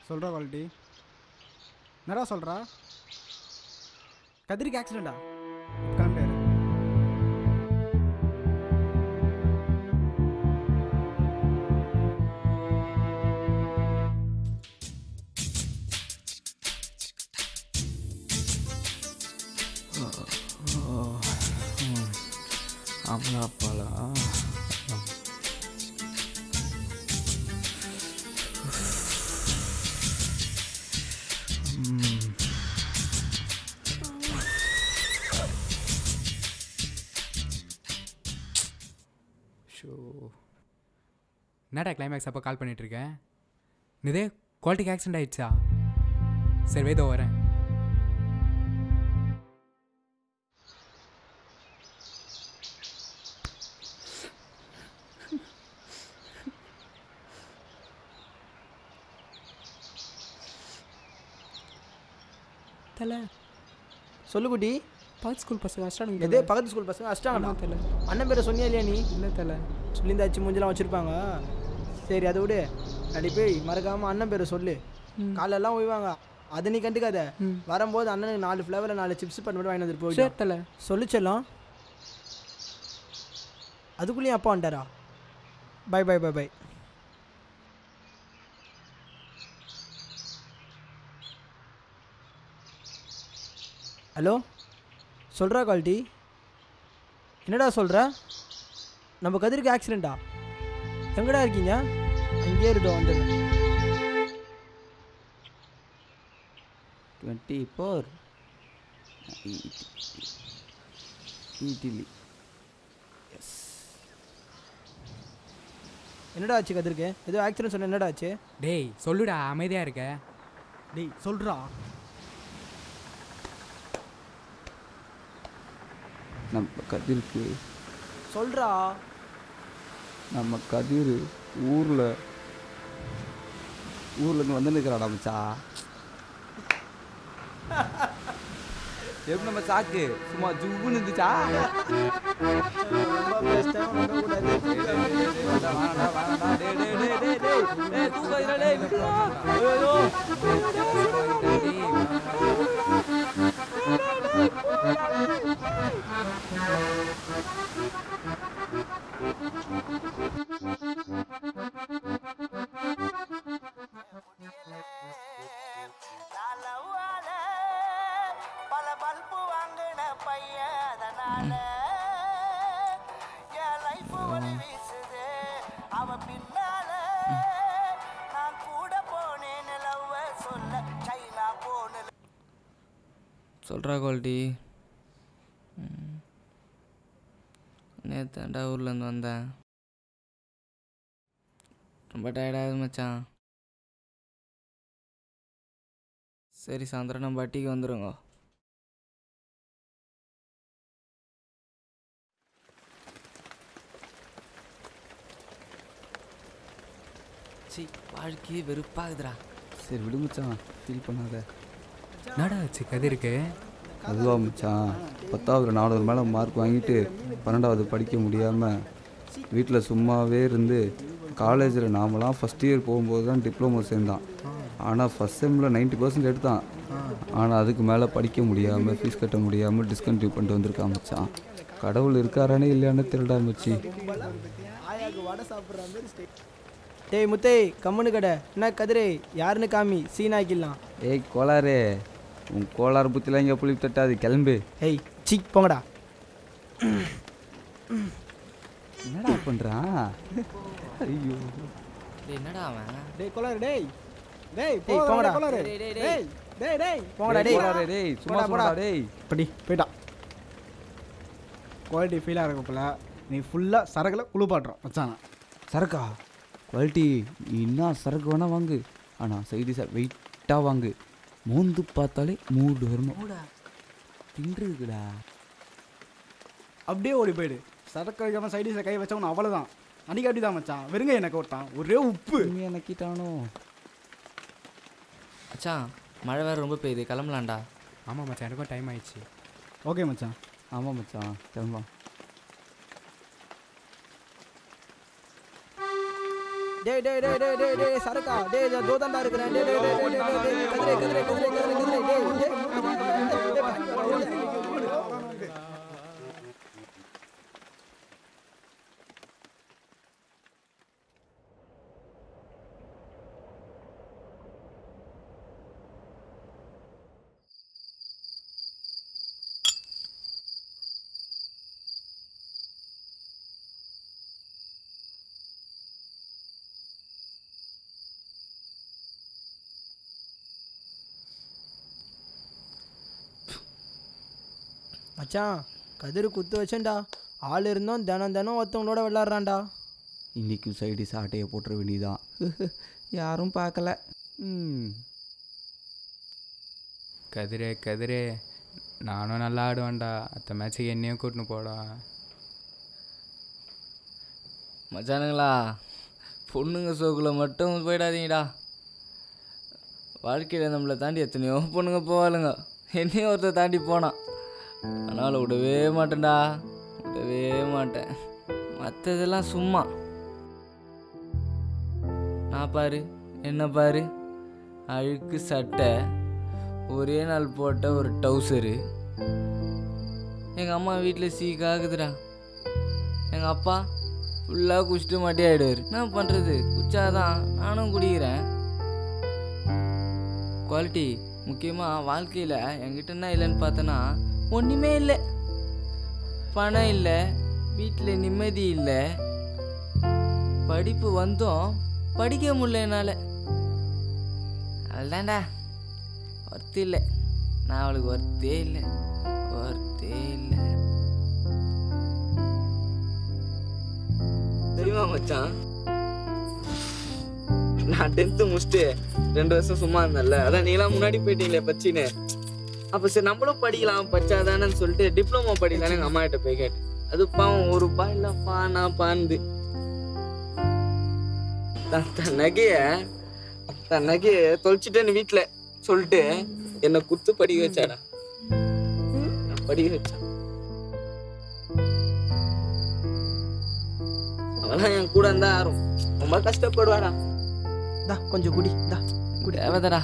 சொல்கிறா குவாலிட்டி என்னடா சொல்கிறா? கதிரிக்கு ஆக்சிடெண்டா? கிளம்பிட்டாரு. அம்மா அப்பாலா என்னடா கிளைமேக்ஸ் அப்போ கால் பண்ணிகிட்ருக்கேன்? இதே குவாலிட்டிக்கு ஆக்சிடென்ட் ஆகிடுச்சா? சரி வேதோ வரேன். தலை சொல்லு குட்டி. பக்கத்து ஸ்கூல் பசங்க அஷ்டானுங்க. எதே பக்கத்து ஸ்கூல் பசங்க அஷ்டாங்களா? தலை அண்ணன் பேரை சொன்னியா இல்லையா நீ? இல்லை தலை. சொல்லியிருந்தாச்சு மூஞ்செல்லாம் வச்சுருப்பாங்க. சரி அதை விடு. அடி போய் மறக்காமல் அண்ணன் பேரை சொல்லு. காலெல்லாம் ஓய்வாங்க. அதை நீ கண்டுக்காத. வரும்போது அண்ணனுக்கு 4 ஃப்ளேவரில் 4 சிப்ஸ் பண்ணி மட்டும் வாங்கி வந்துட்டு போய் தலை சொல்லிச்செல்லாம். அதுக்குள்ளேயும் அப்பா வந்துட்டாரா? Bye bye bye bye. Hello சொல்கிறா குவாலிட்டி? என்னடா சொல்கிற? நம்ம கதிருக்கு ஆக்சிடெண்ட்டா? எங்கடா இருக்கீங்க? அங்கேயே இருந்தோம் வந்து 24 இட்லி. எஸ். என்னடா ஆச்சு கதிருக்கு? ஏதோ ஆக்சிடென்ட் சொன்ன. என்னடா ஆச்சு? டேய் சொல்லுடா, அமைதியாக இருக்க. டேய் சொல்கிறா. நம்ம கதிருக்கு சொல்கிறா. நம்ம கதிர் ஊர்லேருந்து வந்து நிற்கிறாடா மச்சா. எப்படி நம்ம சாக்கு சும்மா ஜுன்னு இருந்துச்சா? பல பல்பு வாங்கின பையன், அதனால என் லைஃப் ஒளி வீசுது அவ பின்னால. நான் கூட போனேன் லவ் சொல்ல சைனா போன. சொல்கிறா குவாலிட்டி. நேற்றாண்டா ஊர்லேருந்து வந்தேன். ரொம்ப டயர்டாகுது மச்சான். சரி சாயந்தரம் நம்ம வட்டிக்கு வந்துடுங்க. சரி வாழ்க்கையே வெறுப்பாகுதுடா. சரி விடு மச்சான், ஃபீல் பண்ணாத. என்னடா ஆச்சு கதிருக்கு? அதுவா மச்சான், 10வது 400 மேலே மார்க் வாங்கிட்டு 12வது படிக்க முடியாமல் வீட்டில் சும்மாவே இருந்து காலேஜில் நாமெல்லாம் ஃபஸ்ட் இயர் போகும்போது தான் டிப்ளமோ சேர்ந்தான். ஆனால் ஃபஸ்ட் செம்மில் 90% எடுத்தான். ஆனால் அதுக்கு மேலே படிக்க முடியாமல் ஃபீஸ் கட்ட முடியாமல் டிஸ்கண்டினியூ பண்ணிட்டு வந்திருக்கான் மச்சான். கடவுள் இருக்காரானே இல்லையானே திருடா மச்சி. டேய் முத்தை கம்முன்னு கடை. என்ன கதிரே யாருன்னு காமி சீனாக்கிடலாம். ஏய் கோளாரே, உன் கோளாறு புத்திலாம் இங்கே புளி தட்டாது, கிளம்பு. ஏய் சிக் போங்கடா. என்னடா பண்ணுறான்? ஐயோ என்னடா அவன்? டேய் கோளாறு டேய். டேய் போங்கடா கோளாறு. டேய் டேய் டேய் போங்கடா டேய். கோளாரே டேய், சும்மா போடா டேய். படி போய்டா. குவாலிட்டி ஃபீலாக இருக்கப்பல நீ ஃபுல்லாக சரக்கில் குளிப்பாட்டுறோம் மச்சானா. சரக்கா குவாலிட்டி நீ என்ன சரக்கு வேணால் வாங்கு, ஆனால் சைடிஷாக வெயிட்டாக வாங்கு. மோந்து பார்த்தாலே மூடு வரணும். தின்றுக்குடா. அப்படியே ஓடி போயிடு. சரக்கு வைக்காமல் சைடிஷில் கை வச்சவனு அவ்வளோதான். அன்றைக்கி அப்படி தான் மச்சான், வெறுங்க எனக்கு ஓட்டான் ஒரே உப்பு எனக்கிட்டானோ. மச்சான் மழை வேறு ரொம்ப பெய்யுது, கிளம்பலாம்டா. ஆமாம் மச்சான், எனக்கும் டைம் ஆயிடுச்சு. ஓகே மச்சான். ஆமாம் மச்சான், கிளம்பலாம். டேய் டேய் டேய் டேய் டேய் டேய் சரக்கா டேய் தோதாண்டா இருக்கிறேன். டேய் டேய் டேய் டேய் டேய் கதிரே கதிரே கதிரே கதிரே கதிரே டேய் மச்சான் கதிர் குத்து வச்சேன்டா. ஆள் இருந்தோம் தினம் தினம் ஒருத்தவங்களோட விளாட்றான்டா. இன்றைக்கும் சைடிஷ் ஆட்டையை போட்டுற வேண்டியதான். யாரும் பார்க்கல. கதிரே கதிரே, நானும் நல்லா ஆடுவேன்டா. அத்த மேட்ச்சுக்கு என்னையும் கூட்டின்னு போடா. மச்சானுங்களா, பொண்ணுங்க சோக்குள்ள மட்டும் போயிடாதீங்கடா. வாழ்க்கையில் நம்மளை தாண்டி எத்தனையோ பொண்ணுங்க போவாளுங்க. என்னையும் ஒருத்தர் தாண்டி போனான். அதனால் விடவே மாட்டேன்டா, விடவே மாட்டேன். மற்றதெல்லாம் சும்மா. நான் பாரு, என்ன பாரு, அழுக்கு சட்டை, ஒரே நாள் போட்ட ஒரு டவுசரு. எங்கள் அம்மா வீட்டில் சீக்காகுதுடா. எங்கள் அப்பா ஃபுல்லாக குடிச்சிட்டு மாட்டே ஆகிடுவார். என்ன பண்ணுறது, குச்சாதான் நானும் குடிக்கிறேன். குவாலிட்டி முக்கியமாக வாழ்க்கையில் என்கிட்ட என்ன இல்லைன்னு பார்த்தோன்னா ஒன்றுமே இல்லை. பணம் இல்லை, வீட்டில் நிம்மதி இல்லை, படிப்பு வந்தும் படிக்க முடியல என்னால். அதுதான்டா ஒர்த்து இல்லை. நான் அவளுக்கு ஒர்த்தே இல்லை, ஒர்த்தே இல்லை. தெரியுமா மச்சான், நான் 10th முடிச்சுட்டு 2 வருஷம் சும்மா இருந்தேன்ல. அதான் நீலாம் முன்னாடி போயிட்டீங்களே பச்சின்னு. அப்போ சரி நம்மளும் படிக்கலாம் பச்சாதானு சொல்லிட்டு டிப்ளமோ படிக்கலான்னு எங்கள் அம்மா கிட்ட போய் கேட்டேன். அது பாவம் ₹1 இல்லைப்பா நான் பாந்து தன் நகையை தொலைச்சிட்டேன்னு வீட்டில் சொல்லிட்டு என்னை குத்து படிக்க வச்சாடா. நான் படிக்க வச்சான். அவெல்லாம் என் கூட இருந்தா ரொம்ப கஷ்டப்படுவாடா. கொஞ்சம் குடி குடி தேவதடா.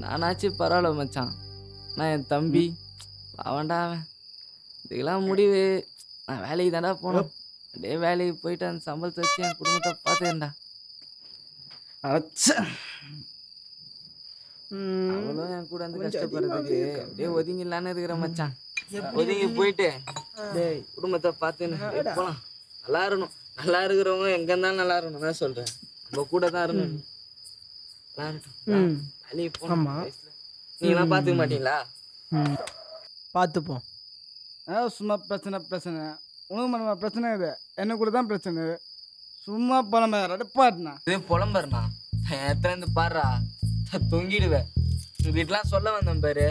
நானாச்சு பரவாயில்ல மச்சான். நான் என் தம்பி அவன்டா, அவன் இதுக்கெல்லாம் முடிவு. நான் வேலைக்கு தாண்டா போனோம். அப்படியே வேலைக்கு போயிட்டு அந்த சம்பளத்தை வச்சு என் குடும்பத்தை பார்த்துக்கேன்டா. அவளும் என் கூட வந்து கஷ்டப்படுறதுக்கு அப்படியே ஒதுங்கிடலான்னு இருக்கிற மச்சான். ஒதுங்கி போயிட்டு குடும்பத்தை பார்த்துன்னு போலாம். நல்லா இருக்கணும். நல்லா இருக்கிறவங்க எங்க இருந்தாலும் நல்லா இருக்கணும் தான் சொல்றேன். நம்ம கூட தான் இருக்கணும். நல்லா இருக்கட்டும். வேலைக்கு போனோம். நீங்களாம் பார்த்துக்க மாட்டீங்களா? பார்த்துப்போம். சும்மா பிரச்சனை உனக்கு பிரச்சனை இது. என்ன கூட தான் பிரச்சனை. சும்மா புலம்பாட்டினா இது புலம்புறா. எத்தனை இருந்து பாடுறா, தொங்கிடுவேன். வீட்டுலாம் சொல்ல வந்தேன் பாரு.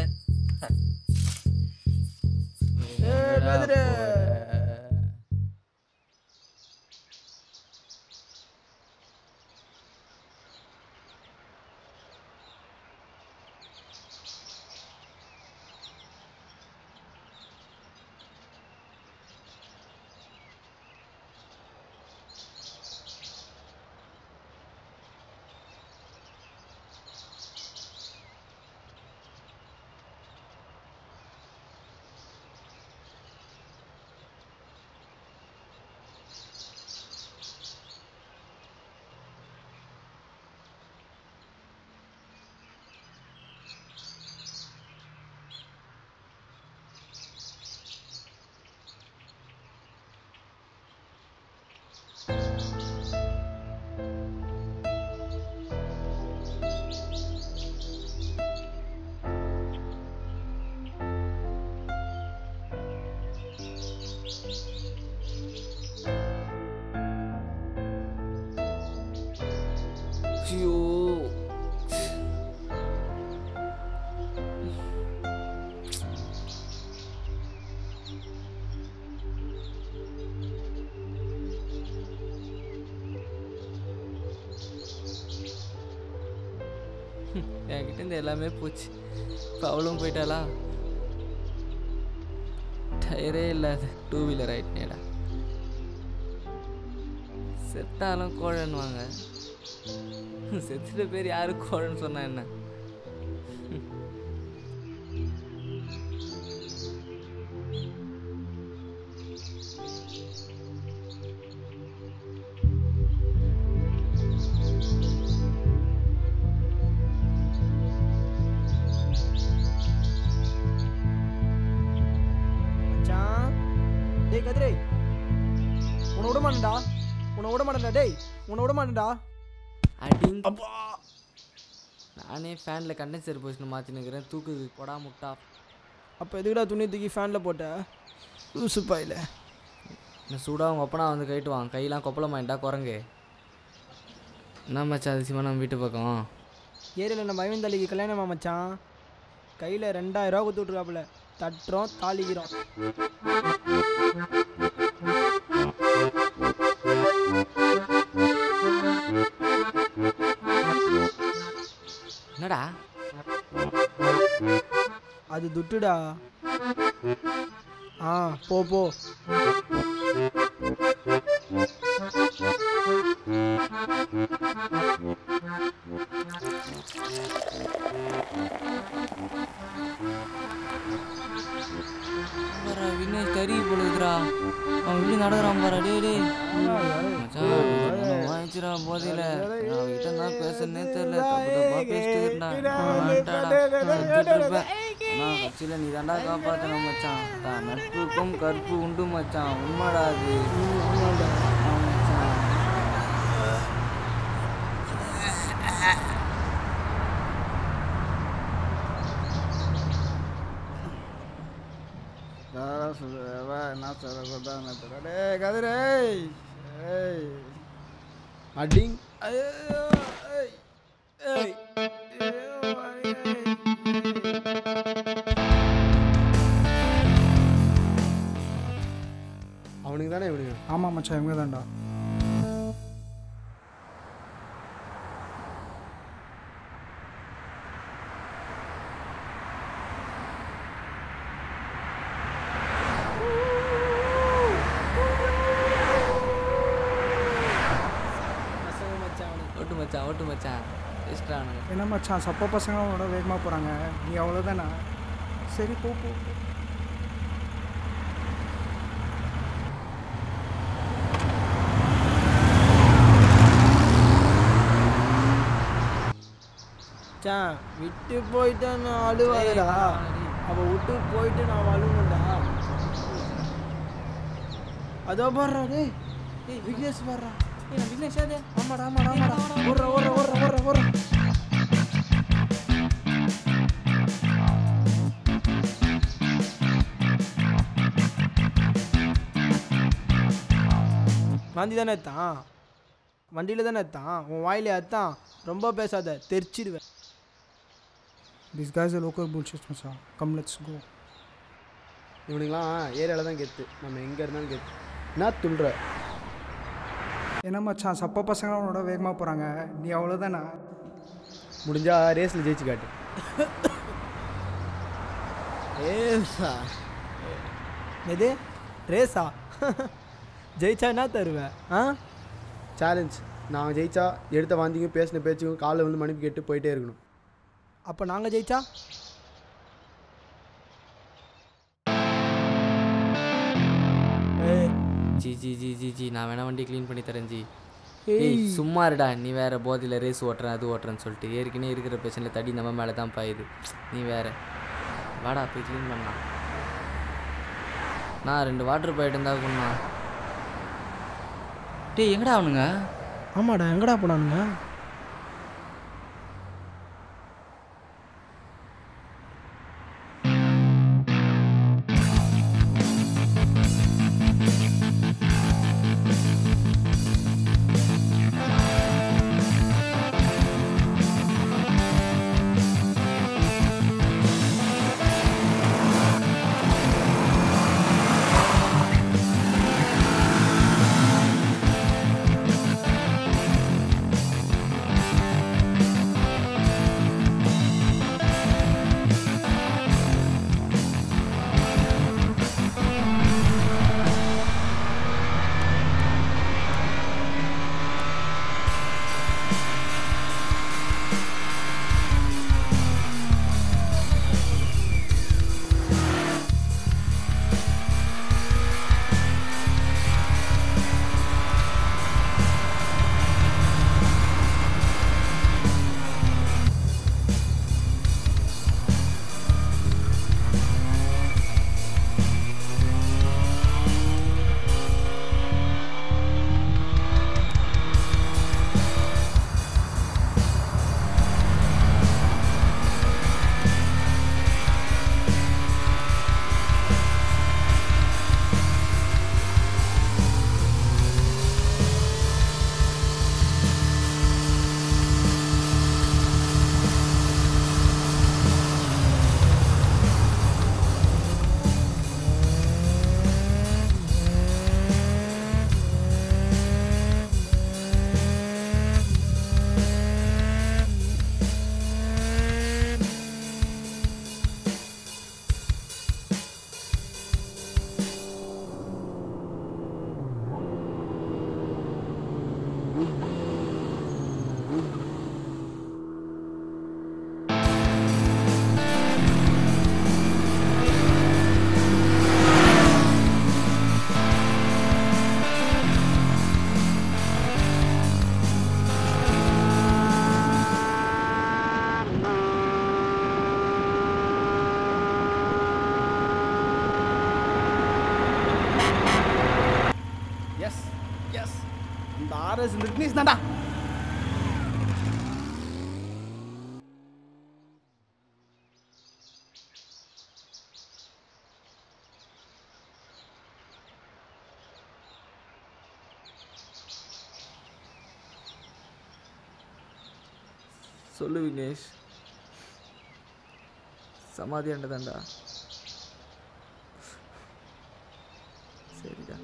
ஐயோ என்கிட்ட இருந்து எல்லாமே போச்சு. இப்போ அவளும் போயிட்டாளா? டயரே இல்லாத 2 வீலர் ஆயிட்டேடா. செத்தாலும் கோழன்னுவாங்க. செத்துட்ட பேர் யாரு கோழன்னு சொன்னா என்ன? டேய் கதிரே, உன்னை விட மாட்டேன்டா, உன்னை விட மாட்டேன்டா, டேய் உன்னை விட மாட்டேன்டா. அடிங் நானே ஃபேனில் கண்டென்சர் போஷன் மாற்றினுக்கிறேன். தூக்குக்கு போடா முட்டா. அப்போ எதுக்குடா துணி தூக்கி ஃபேனில் போட்ட? லூசு பாயில். நான் சூடாக அவங்க அப்பனா வந்து கைட்டுவான். கையெல்லாம் கொப்பளமாயிட்டா குரங்கு. என்ன மச்சான் அதிசயமாக நம்ம வீட்டு பக்கம் ஏரியில் நம்ம மைவந்தாளிக்கு கல்யாணமா மச்சான். கையில் 2000 ரூபா கொடுத்து விட்ருக்காப்புல. தட்டுறோம் தாளிக்கிறோம். என்னடா அது துட்டுடா. போ போ. விக்னேஷ் கறி போடுதுரா. அவன் இப்படி நடக்கிறான் பாரு. டே டே மச்சான் வாங்கிச்சுரா போதையில். அவன்கிட்ட தான் பேசுறேன்னே தெரியல. தப்பு தப்பா பேசிட்டு இருப்பேன். ஆனால் கட்சியில் நீ தாண்டா காப்பாற்றணும் மச்சான். தான் நட்புக்கும் கற்பு உண்டு மச்சான். உண்மைடா அது. என்ன சொல்ல கதிரே அடிங். அவனுக்கு தானே இவனுங்க? ஆமாம் மச்சான், இவங்க தான்டா. ஓட்டு மச்சான் ஓட்டு மச்சான் எஸ்ட்ரானு. என்ன மச்சான், சப்ப பசங்க அவனோட வேகமாக போகிறாங்க. நீ அவ்வளோதானே? சரி போ போ. மச்சான் விட்டு போயிட்டு நான் அழுவாதடா. அவள் விட்டு போயிட்டு நான் அழுவேன்டா. அதோ பாடுறா. டேய் விக்னேஷ் பாடுறா. விக்னேஷ் அது ஆமாடா ஆமாடா ஆமாடா. ஓடுற ஓடுற ஓடுற ஓடுற ஓடுற. வாந்தி தானே எத்தான்? வண்டியில் தானே எத்தான்? உன் வாயிலே எத்தான்? ரொம்ப பேசாத, தெரிச்சிடுவேன். This guys are local bullshit மச்சான். Come let's go. இவனுங்களாம் ஏரியாவில் தான் கெத்து. நம்ம எங்கே இருந்தாலும் கெத்து. என்ன துள்ளுற? என்ன மச்சான், சப்ப பசங்க அவனோட வேகமாக போகிறாங்க. நீ அவ்வளோதானே? முடிஞ்சா ரேஸில் ஜெயிச்சு காட்டு. ரேஸா? எது ரேஸா? ஜெயிச்சா என்ன தருவேன்? சேலஞ்ச். நான் ஜெயிச்சா எடுத்த வாந்திக்கும் பேசின பேச்சுக்கும் காலைல வந்து மன்னிப்பு கேட்டு போயிட்டே இருக்கணும். அப்போ நாங்கள் ஜெயிச்சா? G G G G G நான் வேணா வண்டி க்ளீன் பண்ணி தரேன் ஜி. ஏய் சும்மா இருடா. நீ வேற போதையில் ரேஸ் ஓட்டுறேன் அது ஓட்டுறேன்னு சொல்லிட்டு ஏற்கனவே இருக்கிற பிரச்சனையில் தடி நம்ம மேலே தான் பாயுது. நீ வேற வாடா போய் க்ளீன் பண்ணலாம். நான் 2 வாட்டர் பாயிட்டு இருந்தா கொண்டா. டேய் எங்கடா அவனுங்க? ஆமாடா எங்கடா போனானுங்க? ஆர்எஸ் இந்த விக்னேஷ் தான்டா. சொல்லு விக்னேஷ், சமாதி தான்டா. சரிடா.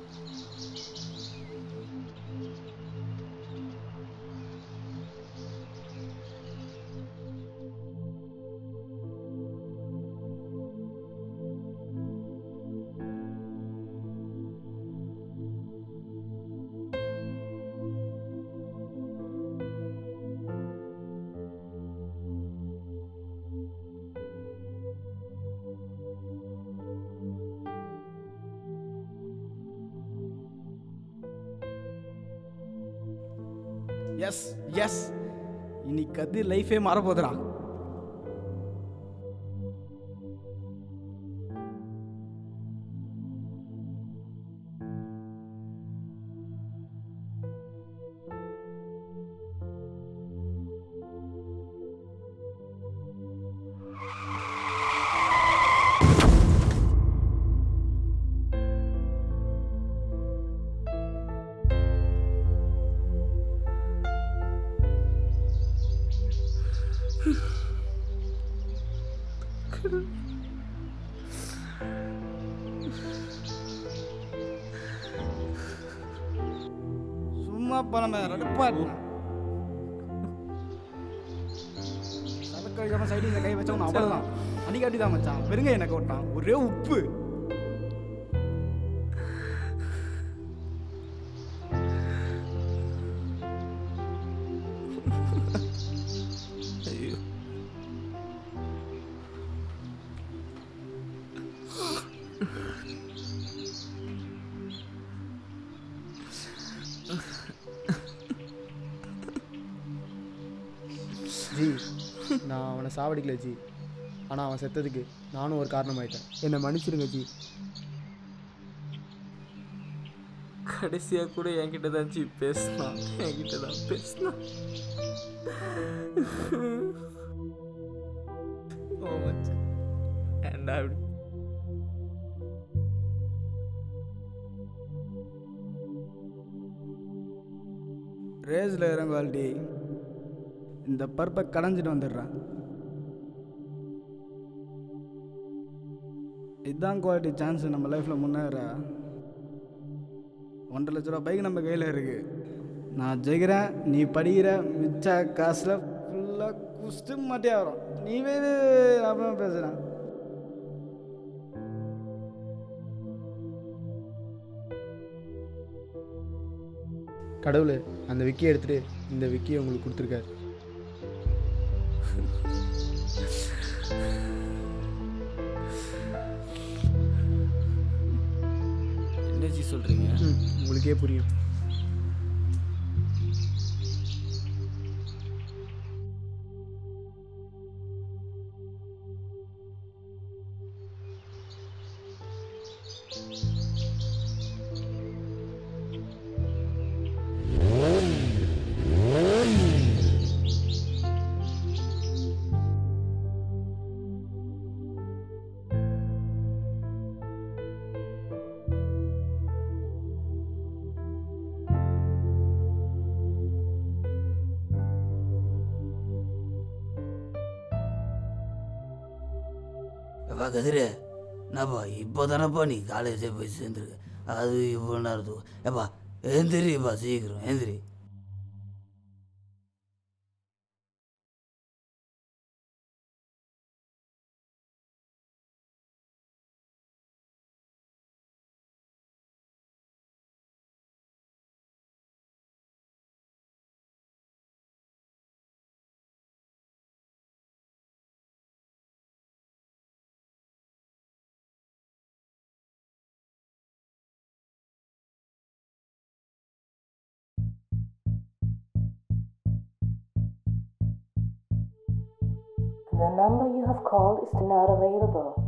எஸ் எஸ், இன்னைக்கு அது லைஃபே மாறப்போகுதுடா. சும்மா பழமை ரெடுப்பாட்டினா சரக்கு அடிக்காம சைடில் கை வச்சவன் அவ்வளோதான். அடிக்காட்டி தான் மச்சான் வெறுங்க எனக்கு ஓட்டான் ஒரே உப்பு. ஜி, நான் அவனை சாவடிக்கல ஜி. ஆனால் அவன் செத்ததுக்கு நானும் ஒரு காரணமாயிட்டேன். என்னை மன்னிச்சிடுங்க ஜி. கடைசியாக கூட என்கிட்ட தான் ஜி பேசினான், என்கிட்ட தான் பேசினான். ஓ மச்சான், ஏன்டா அப்படி? ரேஸில் இறங்குவாள்டி, இந்த பருப்பை கடைஞ்சிட்டு வந்துடுறேன். இதுதான் குவாலிட்டி சான்ஸ் நம்ம லைஃப்பில் முன்னேற. 1.5 லட்ச ரூபா பைக் நம்ம கையில் இருக்குது. நான் ஜெயிக்கிறேன், நீ படிக்கிற, மிச்ச காசில் ஃபுல்லாக குஸ்ட்டு மாட்டியே வரும். நீ வேறு அப்புறம் பேசுகிறேன். கடவுள் அந்த விக்கியை எடுத்துகிட்டு இந்த விக்கியை உங்களுக்கு கொடுத்துருக்காரு. என்ன ஜி சொல்கிறீங்க? உங்களுக்கே புரியும். எப்பா கதிரே, என்னப்பா இப்போ தானப்பா நீ காலேஜே போய் சேர்ந்துருக்கு, அது இவ்வளோ நேரத்துக்கு. எப்பா எழுந்திரிப்பா, சீக்கிரம் எழுந்திரி. The number you have called is not available.